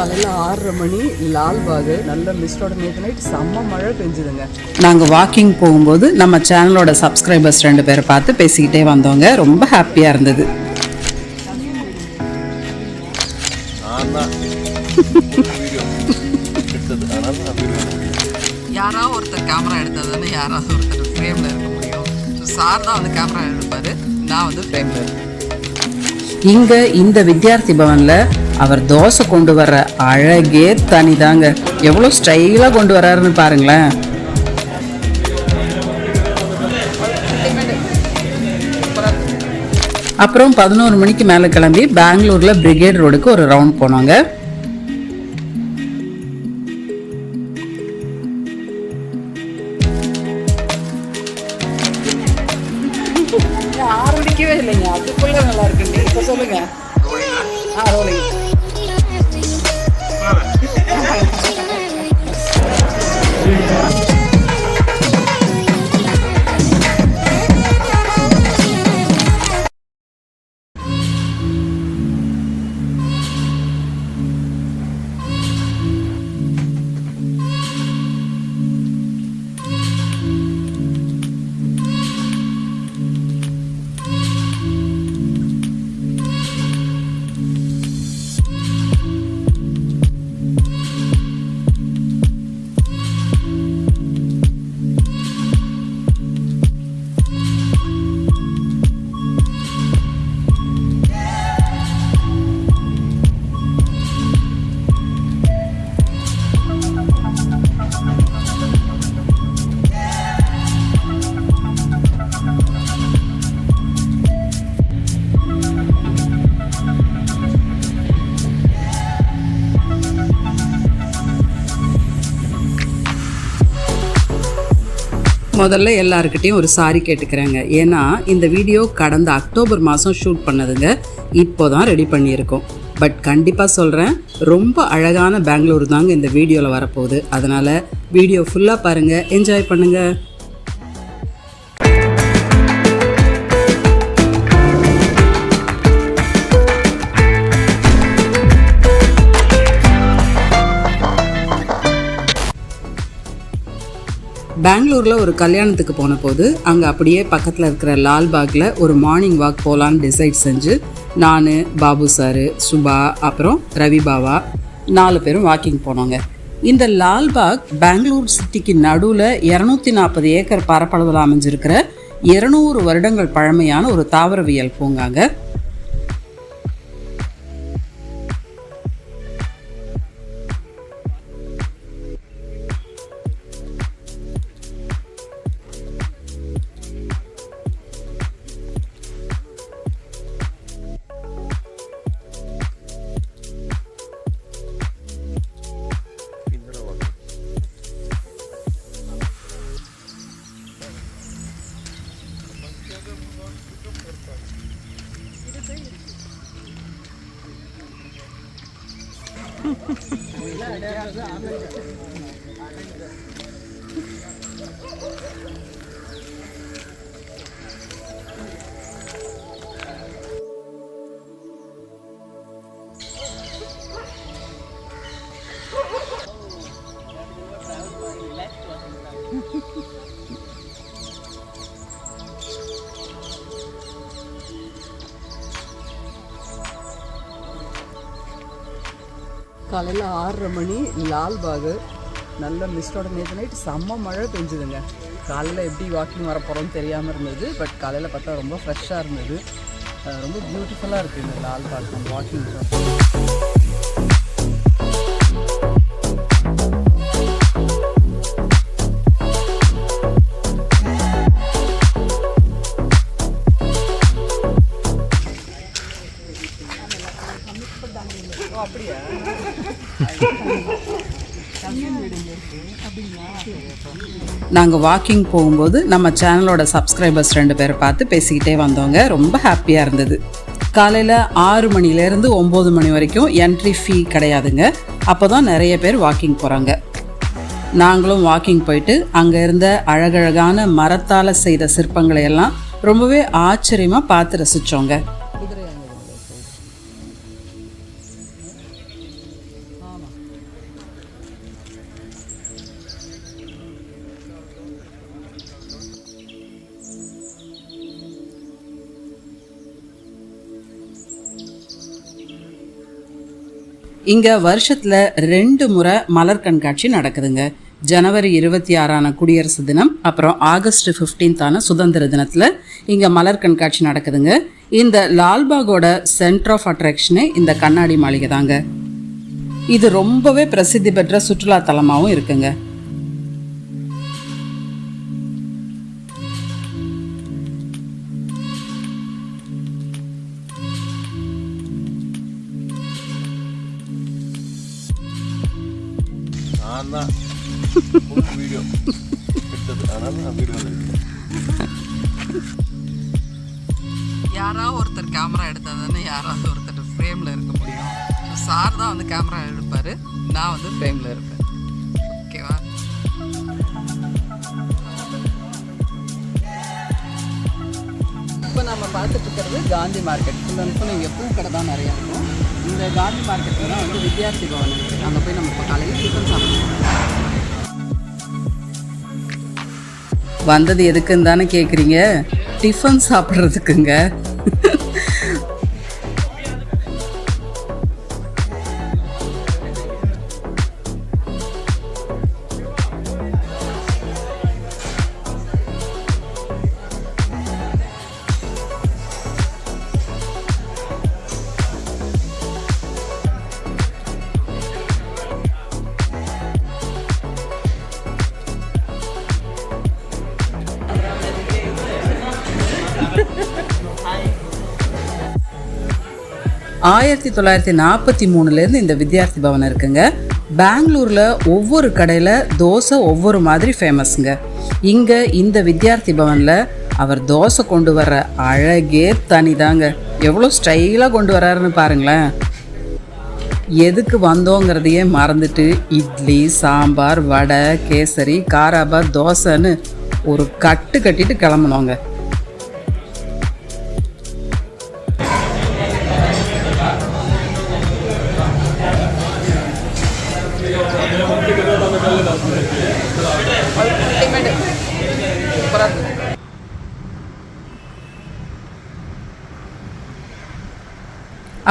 காலையில் 6:30 மணி லால்பாக் நல்ல மிஸ்டோட நேற்று நைட் செம்ம மழை பெஞ்சுதுங்க. நாங்கள் வாக்கிங் போகும்போது நம்ம சேனலோட சப்ஸ்கிரைபர்ஸ் 2 பேரை பார்த்து பேசிக்கிட்டே வந்தோங்க. ரொம்ப ஹாப்பியாக இருந்தது. யாராவது ஒருத்தர் கேமரா எடுத்ததுன்னு யாராவது ஒருத்தர் ஃப்ரேமில் இருக்க முடியும். சார் தான் வந்து கேமரா எடுப்பார், நான் வந்து ஃப்ரேமில் இருப்பேன். இங்கே இந்த வித்யார்த்தி பவனில் அவர் தோசை கொண்டு வர்ற அழகே தனிதாங்க. எவ்வளோ ஸ்டைலாக கொண்டு வர்றாருன்னு பாருங்களேன். அப்புறம் 11 மணிக்கு மேலே கிளம்பி பெங்களூரில் பிரிகேட் ரோடுக்கு ஒரு ரவுண்ட் போனோங்க. ஆரம்பிக்கவே இல்லைங்க, அதுக்குள்ள நல்லா இருக்குங்க. இப்போ சொல்லுங்க. ரோலிங். முதல்ல எல்லாருக்கிட்டையும் ஒரு சாரி கேட்டுக்கிறேங்க. ஏன்னா இந்த வீடியோ கடந்த அக்டோபர் மாதம் ஷூட் பண்ணதுங்க. இப்போ தான் ரெடி பண்ணியிருக்கோம். பட் கண்டிப்பாக சொல்கிறேன், ரொம்ப அழகான பெங்களூர் தாங்க இந்த வீடியோவில் வரப்போகுது. அதனால் வீடியோ ஃபுல்லாக பாருங்கள், என்ஜாய் பண்ணுங்கள். பெங்களூரில் ஒரு கல்யாணத்துக்கு போன போது அங்கே அப்படியே பக்கத்தில் இருக்கிற லால்பாகில் ஒரு மார்னிங் வாக் போகலான்னு டிசைட் செஞ்சு நான், பாபு சார், சுபா, அப்புறம் ரவி பாவா 4 பேரும் வாக்கிங் போனோங்க. இந்த லால்பாக் பெங்களூர் சிட்டிக்கு நடுவில் 240 ஏக்கர் பரப்பளவில் அமைஞ்சிருக்கிற 200 வருடங்கள் பழமையான ஒரு தாவரவியல் பூங்காங்க. காலையில் 6:30 மணி லால்பாக் நல்ல மிஸ்டோட நேற்று நைட் செம்ம மழை பெஞ்சுதுங்க. காலையில் எப்படி வாக்கிங் வர போகிறோம்னு தெரியாமல் இருந்தது. பட் காலையில் பார்த்தா ரொம்ப ஃப்ரெஷ்ஷாக இருந்தது. ரொம்ப பியூட்டிஃபுல்லாக இருக்குது இந்த லால்பாக் வாக்கிங். அப்படியா? நாங்கள் வாக்கிங் போகும்போது நம்ம சேனலோட சப்ஸ்கிரைபர்ஸ் 2 பேரை பார்த்து பேசிக்கிட்டே வந்தோங்க. ரொம்ப ஹாப்பியாக இருந்தது. காலையில் 6 மணிலேருந்து 9 மணி வரைக்கும் என்ட்ரி ஃபீ கிடையாதுங்க. அப்போ தான் நிறைய பேர் வாக்கிங் போகிறாங்க. நாங்களும் வாக்கிங் போயிட்டு அங்கே இருந்த அழகழகான மரத்தால் செய்த சிற்பங்களை எல்லாம் ரொம்பவே ஆச்சரியமாக பார்த்து ரசித்தோங்க. இங்கே வருஷத்தில் 2 முறை மலர் கண்காட்சி நடக்குதுங்க. ஜனவரி 26 குடியரசு தினம், அப்புறம் ஆகஸ்ட் 15 சுதந்திர தினத்தில் இங்கே மலர் கண்காட்சி நடக்குதுங்க. இந்த லால்பாகோட சென்டர் ஆஃப் அட்ராக்ஷனே இந்த கண்ணாடி மாளிகை தாங்க. இது ரொம்பவே பிரசித்தி பெற்ற சுற்றுலா தலமாகவும் இருக்குங்க. யாராவது ஒருத்தர் கேமரா எடுத்தால் தானே யாராவது ஒருத்தர் ஃப்ரேமில் இருக்க முடியும். சார் தான் வந்து கேமரா எடுப்பார், நான் வந்து ஃப்ரேமில் இருப்பேன். ஓகேவா? இப்போ நம்ம பார்த்துட்டு இருக்கிறது காந்தி மார்க்கெட். ஃபுல் இங்கே பூக்கடை தான் நிறையா இருக்கும். இந்த காந்தி மார்க்கெட்டில் தான் வந்து வித்யார்த்தி பவன் இருக்குது. அங்கே போய் நம்ம இப்போ காலையில் டிஃபன் சாப்பிடுவோம். வந்தது எதுக்குன்னு தானே கேட்குறீங்க? டிஃபன் சாப்பிட்றதுக்குங்க. ஆயிரத்தி 1943 இந்த வித்யார்த்தி பவன் இருக்குங்க. பெங்களூரில் ஒவ்வொரு கடையில் தோசை ஒவ்வொரு மாதிரி ஃபேமஸுங்க. இங்கே இந்த வித்யார்த்தி பவனில் அவர் தோசை கொண்டு வர்ற அழகே தனிதாங்க. எவ்வளோ ஸ்டைலாக கொண்டு வர்றாருன்னு பாருங்களேன். எதுக்கு வந்தோங்கிறதையே மறந்துட்டு இட்லி, சாம்பார், வடை, கேசரி, காராபாத், தோசைன்னு ஒரு கட்டு கட்டிட்டு கிளம்புனோங்க.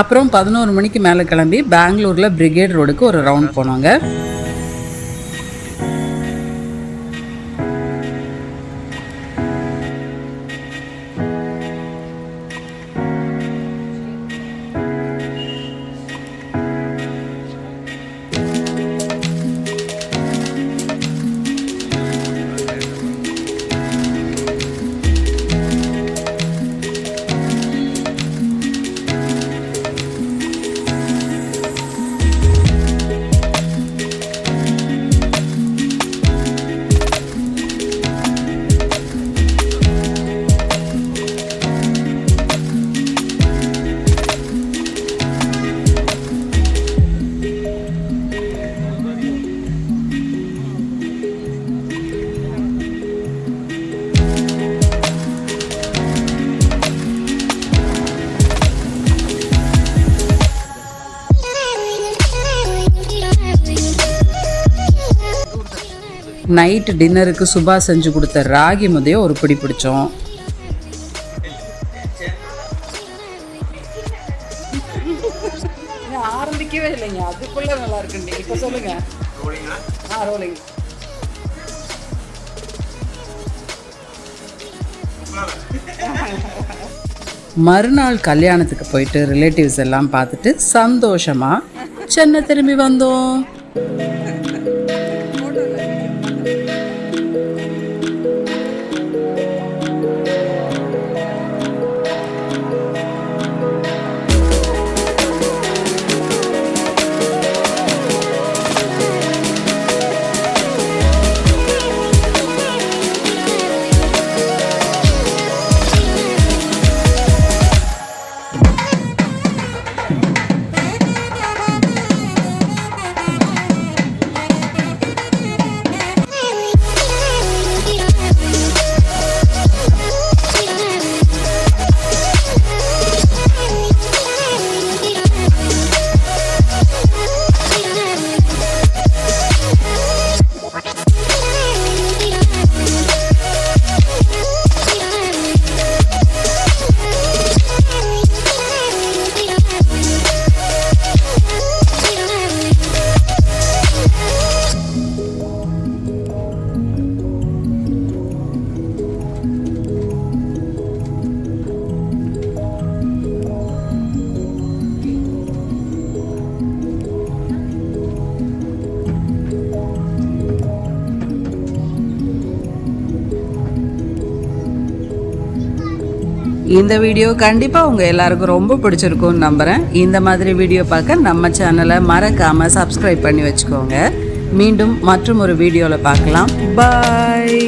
அப்புறம் 11 மணிக்கு மேலே கிளம்பி பெங்களூரில் பிரிகேட் ரோடுக்கு ஒரு ரவுண்ட் போனோங்க. நைட்டு டின்னருக்கு சுபா செஞ்சு கொடுத்த ராகி முதையை ஒரு பிடி பிடிச்சோம். ஆரம்பிக்கவே இல்லைங்க, அதுக்குள்ள நல்லா இருக்குங்க. இப்போ சொல்லுங்க. ரோலிங். மறுநாள் கல்யாணத்துக்கு போயிட்டு ரிலேட்டிவ்ஸ் எல்லாம் பார்த்துட்டு சந்தோஷமா சென்னை திரும்பி வந்தோம். இந்த வீடியோ கண்டிப்பாக உங்கள் எல்லாருக்கும் ரொம்ப பிடிச்சிருக்கும்னு நம்புகிறேன். இந்த மாதிரி வீடியோ பார்க்க நம்ம சேனலை மறக்காமல் சப்ஸ்கிரைப் பண்ணி வச்சுக்கோங்க. மீண்டும் மற்றும் ஒரு வீடியோவில் பார்க்கலாம். பாய்.